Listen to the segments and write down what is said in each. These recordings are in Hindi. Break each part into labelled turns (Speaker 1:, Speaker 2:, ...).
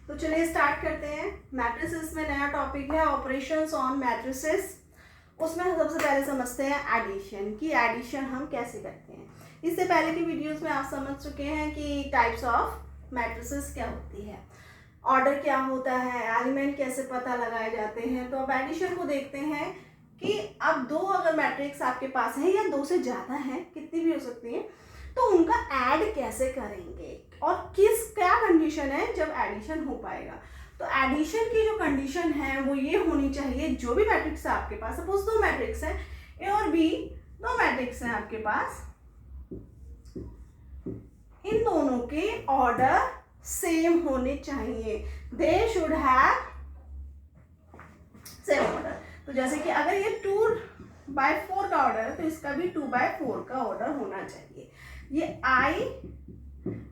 Speaker 1: तो चलिए स्टार्ट करते हैं। मैट्रिसेस में नया टॉपिक है ऑपरेशंस ऑन मैट्रिसेस। उसमें हम सबसे पहले समझते हैं एडिशन कि एडिशन हम कैसे करते हैं। इससे पहले की वीडियोस में आप समझ चुके हैं कि टाइप्स ऑफ मैट्रिसेस क्या होती है, ऑर्डर क्या होता है, एलिमेंट कैसे पता लगाए जाते हैं। तो अब एडिशन को देखते हैं कि अब दो अगर मैट्रिक्स आपके पास है या दो से ज़्यादा है, कितनी भी हो सकती है, तो उनका ऐड कैसे करेंगे और क्या कंडीशन है जब एडिशन हो पाएगा। तो एडिशन की जो कंडीशन है वो ये होनी चाहिए, जो भी मैट्रिक्स है आपके पास, सपोज दो मैट्रिक्स है ए और बी, दो मैट्रिक्स है आपके पास, इन दोनों के ऑर्डर सेम होने चाहिए। They should have same order. तो जैसे कि अगर ये 2/4 का ऑर्डर है तो इसका भी 2/4 का ऑर्डर होना चाहिए। ये आई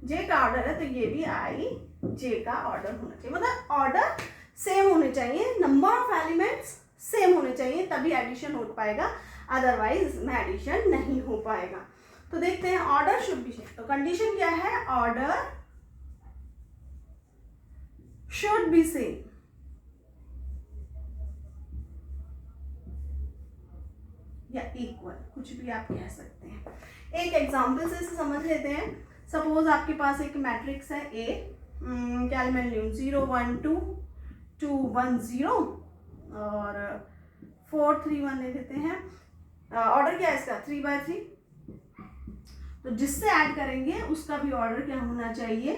Speaker 1: जे का ऑर्डर है तो ये भी आई जे का ऑर्डर होना चाहिए। मतलब ऑर्डर सेम होने चाहिए, नंबर ऑफ एलिमेंट्स सेम होने चाहिए, तभी एडिशन हो पाएगा, अदरवाइज में एडिशन नहीं हो पाएगा। तो देखते हैं ऑर्डर शुड बी सेम। तो कंडीशन क्या है, ऑर्डर शुड बी सेम। या इक्वल, कुछ भी आप कह सकते हैं। एक एग्जांपल से इसे समझ लेते हैं। सपोज आपके पास एक मैट्रिक्स है ए, क्या एलिमेंट लूं, 0 1 2 2 1 0 और 4 3 1 ले लेते हैं। ऑर्डर क्या है इसका, 3/3। तो जिससे ऐड करेंगे उसका भी ऑर्डर क्या होना चाहिए,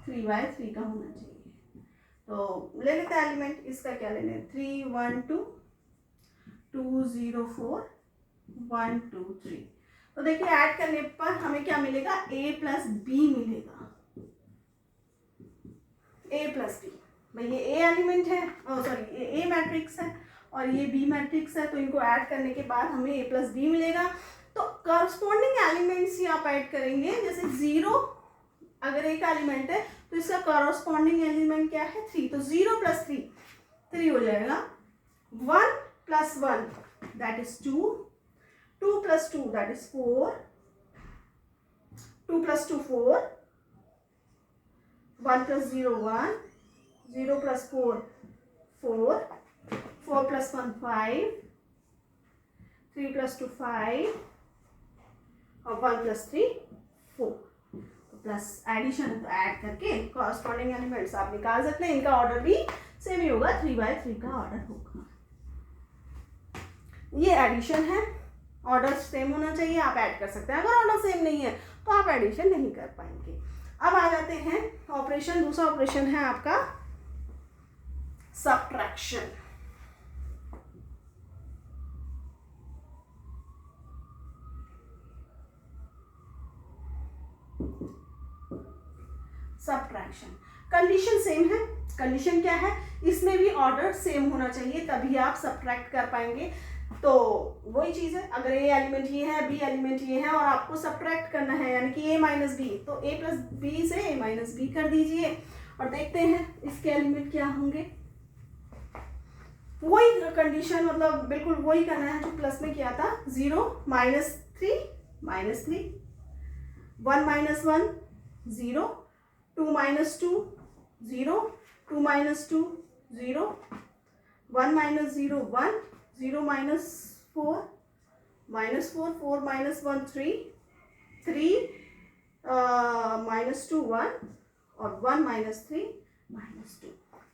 Speaker 1: 3/3 का होना चाहिए। तो ले लेते हैं एलिमेंट, इसका क्या लेना है, 3 1 2 2 0 4 1 2 3। तो देखिए ऐड करने पर हमें क्या मिलेगा, a प्लस बी मिलेगा, a प्लस बी। भाई ये a एलिमेंट है, सॉरी ये a मैट्रिक्स है और ये b मैट्रिक्स है, तो इनको ऐड करने के बाद हमें a प्लस बी मिलेगा। तो करस्पॉन्डिंग एलिमेंट्स ही आप ऐड करेंगे। जैसे 0 अगर एक एलिमेंट है तो इसका करस्पॉन्डिंग एलिमेंट क्या है, 3। तो 0 प्लस 3 हो जाएगा। 1 plus 1 that is 2, 2 plus 2 that is 4, 2 plus 2 4, 1 plus 0 1, 0 plus 4 4, 4 plus 1 5, 3 plus 2 5 और 1 plus 3 4। तो प्लस एडिशन है तो ऐड करके कॉरस्पॉन्डिंग एलिमेंट्स आप निकाल सकते हैं। इनका ऑर्डर भी सेम ही होगा, 3/3 का ऑर्डर होगा। ये एडिशन है, ऑर्डर सेम होना चाहिए, आप ऐड कर सकते हैं। अगर ऑर्डर सेम नहीं है तो आप एडिशन नहीं कर पाएंगे। अब आ जाते हैं ऑपरेशन, दूसरा ऑपरेशन है आपका सबट्रैक्शन। सबट्रैक्शन कंडीशन सेम है। कंडीशन क्या है, इसमें भी ऑर्डर सेम होना चाहिए, तभी आप सबट्रैक्ट कर पाएंगे। तो वही चीज़ है, अगर ए एलिमेंट ये है, बी एलिमेंट ये है और आपको सबट्रैक्ट करना है, यानी कि ए माइनस बी, तो ए प्लस बी से ए माइनस बी कर दीजिए और देखते हैं इसके एलिमेंट क्या होंगे। वही कंडीशन, मतलब बिल्कुल वही करना है जो प्लस में किया था। 0 -3 -3, 1 - 1 0, 2 - 2 0, 2 - 2 0, 1 - 0 1, 0 - 4 -4, 4 - 1 3, 3 -2 1 और 1 - 3 -2।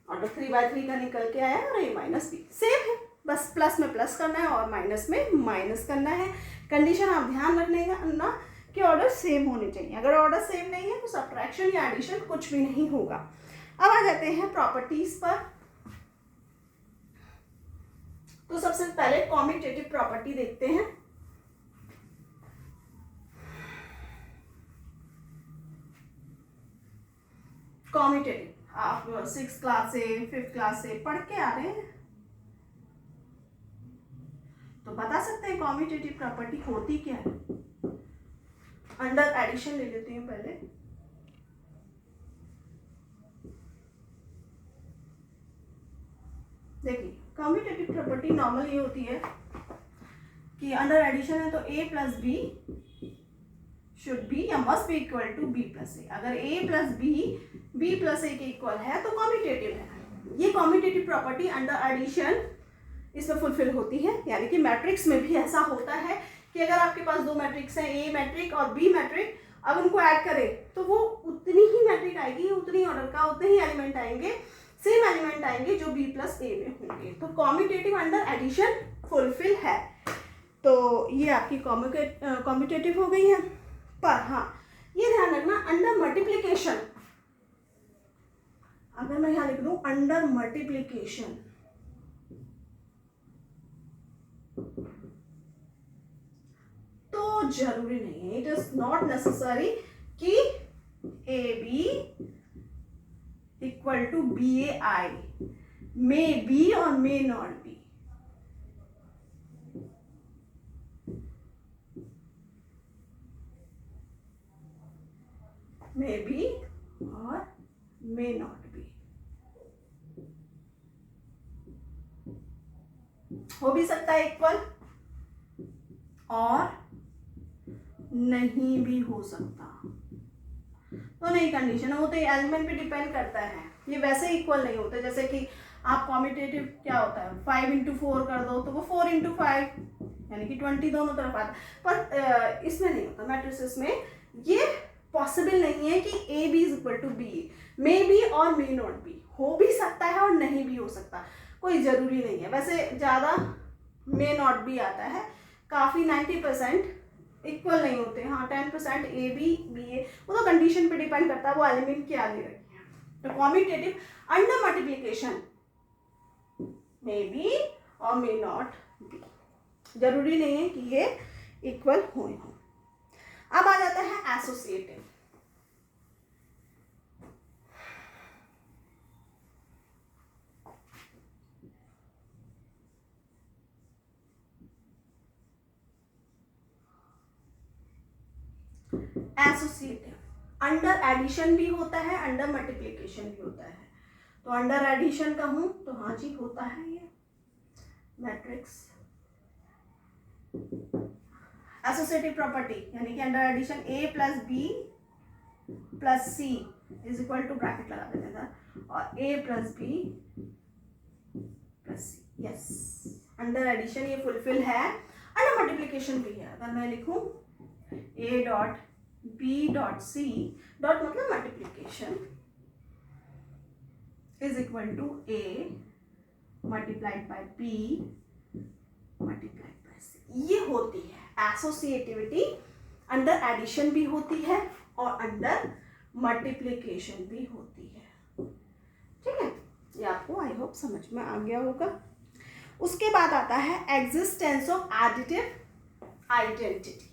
Speaker 1: ऑर्डर 3/3 का निकल के आया और a माइनस बी सेम है, बस प्लस में प्लस करना है और माइनस में माइनस करना है। कंडीशन आप ध्यान रखने का ना कि ऑर्डर सेम होने चाहिए। अगर ऑर्डर सेम नहीं है तो सबट्रैक्शन या एडिशन कुछ भी नहीं होगा। अब आ जाते हैं प्रॉपर्टीज पर। तो सबसे पहले कॉम्यूटेटिव प्रॉपर्टी देखते हैं। कॉम्यूटेटिव आप 6th क्लास से 5th क्लास से पढ़ के आ रहे हैं तो बता सकते हैं कॉम्यूटेटिव प्रॉपर्टी होती क्या है। अंडर एडिशन ले लेते हैं पहले। देखिए कॉम्यूटेटिव प्रॉपर्टी नॉर्मल ये होती है कि अंडर एडिशन है तो a plus B should be या must be equal to B plus A. अगर a plus B B plus A के इक्वल है तो कॉम्यूटेटिव है। ये कॉम्यूटेटिव प्रॉपर्टी अंडर एडिशन इसमें फुलफिल होती है, यानी कि मैट्रिक्स में भी ऐसा होता है कि अगर आपके पास दो मैट्रिक्स हैं, ए मैट्रिक और बी मैट्रिक, अगर उनको ऐड करें तो वो उतनी ही मैट्रिक आएगी, उतनी ऑर्डर का, उतने ही एलिमेंट आएंगे, सेम एलिमेंट आएंगे जो बी प्लस ए में होंगे। तो कॉम्यूटेटिव अंडर एडिशन फुलफिल है। तो ये आपकी कॉम्यूटेटिव हो गई है। पर हाँ, ये ध्यान रखना अंडर मल्टीप्लिकेशन, अगर मैं यहाँ लिख दूं अंडर मल्टीप्लिकेशन, तो जरूरी नहीं है, इट इज नॉट नेसेसरी कि A B equal to B A I, may be और may not be. May be और मे नॉट बी हो भी सकता है इक्वल, और नहीं भी हो सकता। तो नहीं कंडीशन, वो तो एलिमेंट पे डिपेंड करता है, ये वैसे इक्वल नहीं होते। जैसे कि आप कॉम्यूटेटिव क्या होता है, 5 इंटू 4 कर दो तो वो 4 इंटू 5 यानी कि 20 दोनों तरफ आता है। पर इसमें नहीं होता, मैट्रिसेस में ये पॉसिबल नहीं है कि A B is equal to B, may be और मे नॉट बी। हो भी सकता है और नहीं भी हो सकता, कोई ज़रूरी नहीं है। वैसे ज़्यादा मे नॉट बी आता है, काफ़ी 90% इक्वल नहीं होते। हाँ 10% ए बी बी ए, वो तो कंडीशन पे डिपेंड करता है, वो एलिमेंट क्या दे रखे हैं। तो commutative under multiplication may be और मे नॉट बी, जरूरी नहीं है कि ये इक्वल हो। अब आ जाता है एसोसिएटिव। एसोसिएटिव अंडर एडिशन भी होता है, अंडर मल्टीप्लिकेशन भी होता है। तो अंडर एडिशन का हूं तो हाँ जी होता है ये मैट्रिक्स एसोसिएटिव प्रॉपर्टी, यानी कि under addition A plus B plus C is equal to, bracket लगा देते था, और A plus B plus C. Yes, under addition ये फुलफिल है। अंडर मल्टीप्लिकेशन भी है। अगर मैं लिखूं A dot B dot C dot मतलब multiplication is equal to A multiplied by B multiplied by C, ये होती है एसोसिएटिविटी। अंडर एडिशन भी होती है और अंडर मल्टीप्लिकेशन भी होती है। ठीक है, ये आपको आई होप समझ में आ गया होगा। उसके बाद आता है एग्जिस्टेंस ऑफ एडिटिव आइडेंटिटी।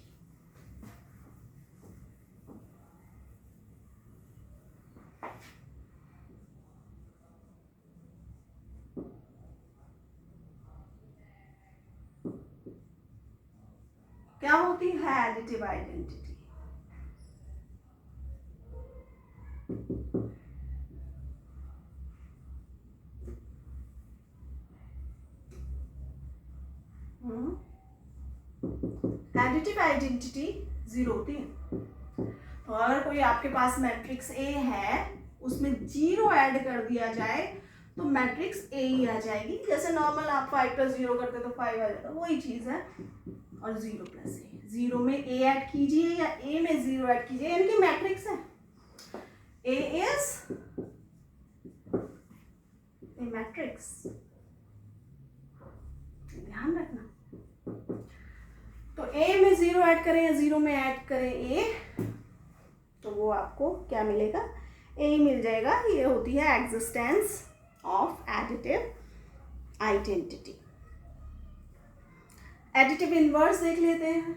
Speaker 1: क्या होती है additive identity? Additive identity zero होती है। तो अगर कोई आपके पास मैट्रिक्स ए है, उसमें जीरो ऐड कर दिया जाए तो मैट्रिक्स ए ही आ जाएगी। जैसे नॉर्मल आप 5 प्लस 0 करते तो 5 आ जाता, वही चीज है। और 0 प्लस ए, 0 में ए ऐड कीजिए या ए में 0 ऐड कीजिए, यानी कि मैट्रिक्स है। ए इज ए मैट्रिक्स, ध्यान रखना। तो ए में 0 ऐड करें या 0 में ऐड करें ए, तो वो आपको क्या मिलेगा? ए ही मिल जाएगा। ये होती है existence of additive identity. Additive inverse देख लेते हैं।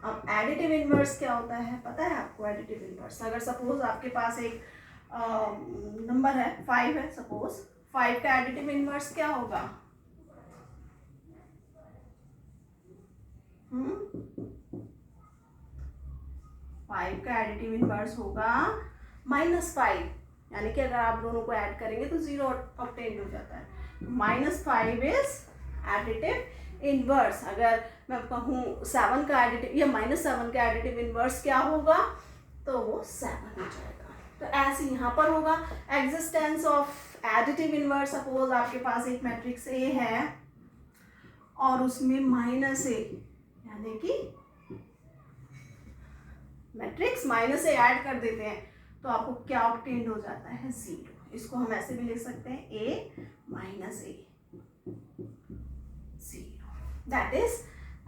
Speaker 1: अब एडिटिव इनवर्स क्या होता है पता है आपको? एडिटिव इनवर्स, अगर सपोज आपके पास एक नंबर है 5 है, सपोज 5 का एडिटिव इनवर्स क्या होगा? फाइव का एडिटिव इनवर्स होगा -5, यानी कि अगर आप दोनों को ऐड करेंगे तो 0 ऑब्टेन हो जाता है। -5 इज एडिटिव इन्वर्स, अगर मैं कहूँ 7 का एडिटिव या -7 का एडिटिव इन्वर्स क्या होगा, तो वो 7 हो जाएगा। तो ऐसे यहाँ पर होगा existence of additive inverse. Suppose आपके पास एक मैट्रिक्स ए है और उसमें -a, यानी कि मैट्रिक्स -a ऐड कर देते हैं, तो आपको क्या ऑब्टेन्ड हो जाता है, 0। इसको हम ऐसे भी लिख सकते हैं a - a, 0, that is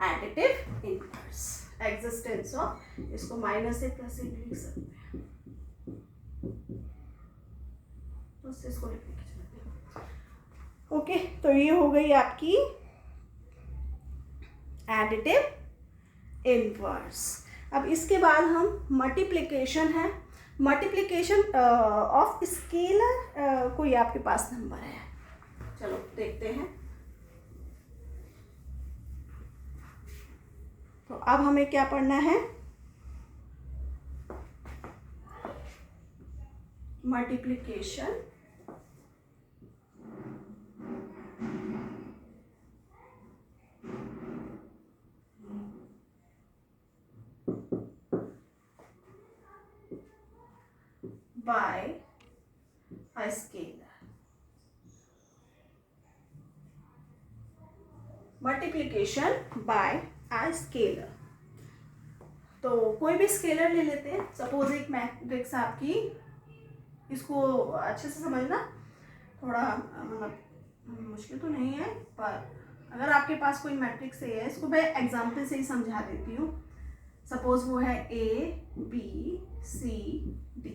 Speaker 1: additive inverse. Existence of, इसको -a + a लिख सकते हैं, तो इसको लिखने की जरूरत है। ओके, तो ये हो गई आपकी एडिटिव इन्वर्स। अब इसके बाद हम मल्टीप्लिकेशन है, मल्टीप्लिकेशन ऑफ स्केलर, कोई आपके पास नंबर है, चलो देखते हैं। तो अब हमें क्या पढ़ना है, multiplication by a scalar। Multiplication bye a scalar, तो कोई भी स्केलर ले लेते हैं। सपोज एक मैट्रिक्स आपकी, इसको अच्छे से समझना, थोड़ा मतलब मुश्किल तो नहीं है, पर अगर आपके पास कोई मैट्रिक्स ए है, इसको मैं एग्जाम्पल से ही समझा देती हूँ। सपोज वो है A B C D,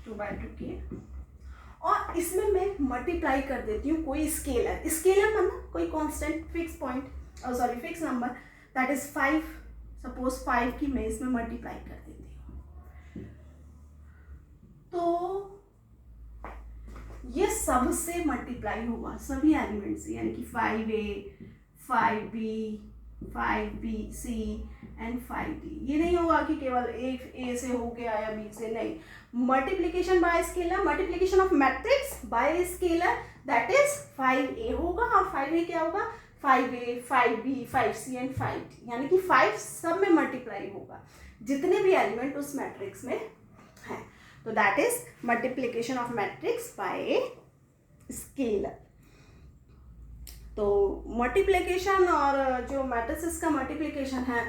Speaker 1: 2/2 की, और इसमें मैं मल्टीप्लाई कर देती हूँ कोई स्केलर। स्केलर मतलब कोई constant fix point, sorry fix number, that is 5। Suppose 5 की मैं इसमें मल्टीप्लाई कर देती हूँ, तो ये सबसे मल्टीप्लाई होगा, सभी एलिमेंट से, यानी कि 5a 5b 5bc and 5d। ये नहीं होगा कि केवल एक a से हो गया या b से, नहीं। Multiplication bye scalar, multiplication of matrix bye scalar, that is 5a होगा, और 5a क्या होगा, 5a 5b 5c and 5d, यानी कि 5 सब में मल्टीप्लाई होगा, जितने भी एलिमेंट उस मैट्रिक्स में हैं। तो that is multiplication of matrix bye scalar. तो मल्टीप्लिकेशन और जो मैट्रिसेस का मल्टीप्लिकेशन है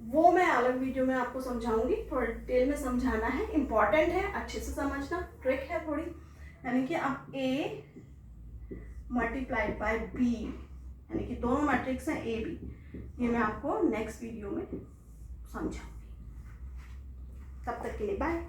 Speaker 1: वो मैं अलग वीडियो में आपको समझाऊंगी, थोड़ा डिटेल में समझाना है, इम्पॉर्टेंट है, अच्छे से समझना, ट्रिक है थोड़ी। यानी कि अब A मल्टीप्लाइड बाय B, यानी कि दोनों मैट्रिक्स हैं A B, ये मैं आपको नेक्स्ट वीडियो में समझाऊंगी। तब तक के लिए बाय।